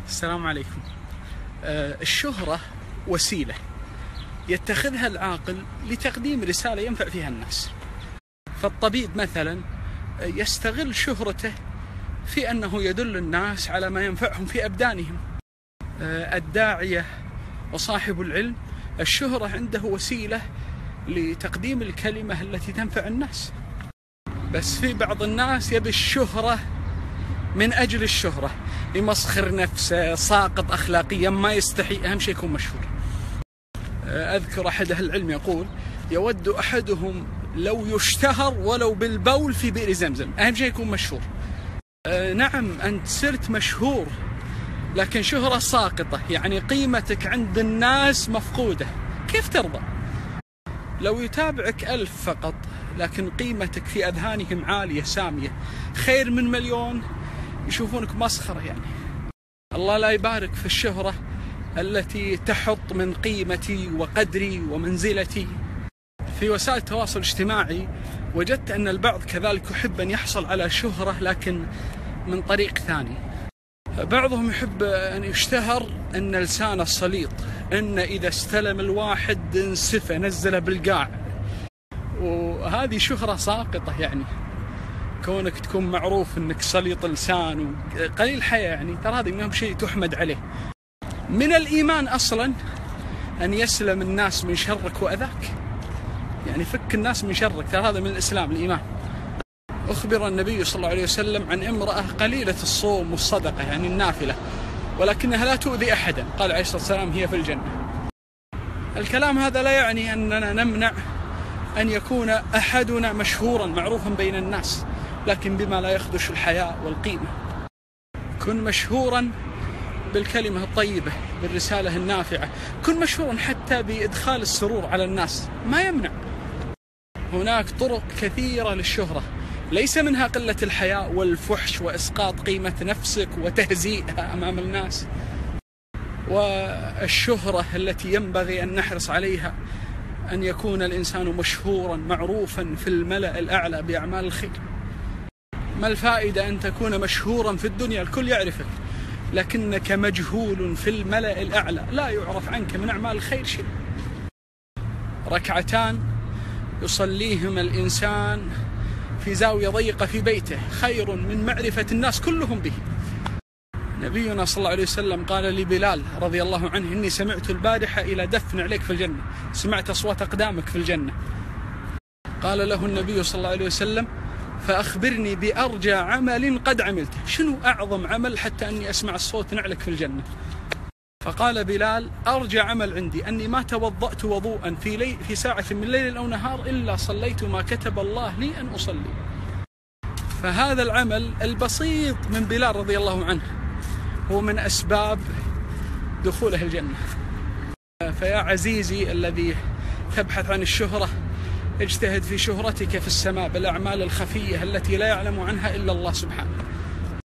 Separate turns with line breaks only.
السلام عليكم. الشهرة وسيلة يتخذها العاقل لتقديم رسالة ينفع فيها الناس. فالطبيب مثلا يستغل شهرته في أنه يدل الناس على ما ينفعهم في أبدانهم. الداعية وصاحب العلم الشهرة عنده وسيلة لتقديم الكلمة التي تنفع الناس. بس في بعض الناس يبي الشهرة من أجل الشهرة، يمسخر نفسه، ساقط أخلاقيا، ما يستحي، أهم شيء يكون مشهور. أذكر أحد أهل العلم يقول: يود أحدهم لو يشتهر ولو بالبول في بئر زمزم، أهم شيء يكون مشهور. نعم أنت صرت مشهور، لكن شهرة ساقطة، يعني قيمتك عند الناس مفقودة، كيف ترضى؟ لو يتابعك 1000 فقط لكن قيمتك في أذهانهم عالية سامية، خير من مليون يشوفونك مسخرة. يعني الله لا يبارك في الشهرة التي تحط من قيمتي وقدري ومنزلتي. في وسائل التواصل الاجتماعي وجدت أن البعض كذلك يحب أن يحصل على شهرة لكن من طريق ثاني. بعضهم يحب أن يشتهر أن لسانه السليط، أن إذا استلم الواحد انسفه نزله بالقاع، وهذه شهرة ساقطة. يعني كونك تكون معروف أنك سليط لسان وقليل حياة، يعني ترى هذا منهم شيء تحمد عليه. من الإيمان أصلا أن يسلم الناس من شرك وأذاك، يعني فك الناس من شرك، ترى هذا من الإسلام، الإيمان. أخبر النبي صلى الله عليه وسلم عن امرأة قليلة الصوم والصدقة، يعني النافلة، ولكنها لا تؤذي أحدا، قال عليه الصلاة والسلام: هي في الجنة. الكلام هذا لا يعني أننا نمنع أن يكون أحدنا مشهورا معروفا بين الناس، لكن بما لا يخدش الحياء والقيمة. كن مشهورا بالكلمة الطيبة، بالرسالة النافعة، كن مشهورا حتى بإدخال السرور على الناس، ما يمنع. هناك طرق كثيرة للشهرة، ليس منها قلة الحياء والفحش وإسقاط قيمة نفسك وتهزيئها أمام الناس. والشهرة التي ينبغي أن نحرص عليها أن يكون الإنسان مشهورا معروفا في الملأ الأعلى بأعمال الخير. ما الفائدة أن تكون مشهورا في الدنيا الكل يعرفك، لكنك مجهول في الملأ الأعلى، لا يعرف عنك من أعمال الخير شيء. ركعتان يصليهما الإنسان في زاوية ضيقة في بيته خير من معرفة الناس كلهم به. نبينا صلى الله عليه وسلم قال لبلال رضي الله عنه: إني سمعت البارحة إلى دفن عليك في الجنة، سمعت أصوات أقدامك في الجنة. قال له النبي صلى الله عليه وسلم: فأخبرني بأرجى عمل قد عملته، شنو أعظم عمل حتى أني أسمع الصوت نعلك في الجنة؟ فقال بلال: أرجى عمل عندي أني ما توضأت وضوءا في ساعة من ليل أو نهار إلا صليت ما كتب الله لي أن أصلي. فهذا العمل البسيط من بلال رضي الله عنه هو من أسباب دخوله الجنة. فيا عزيزي الذي تبحث عن الشهرة، اجتهد في شهرتك في السماء بالأعمال الخفية التي لا يعلم عنها إلا الله سبحانه.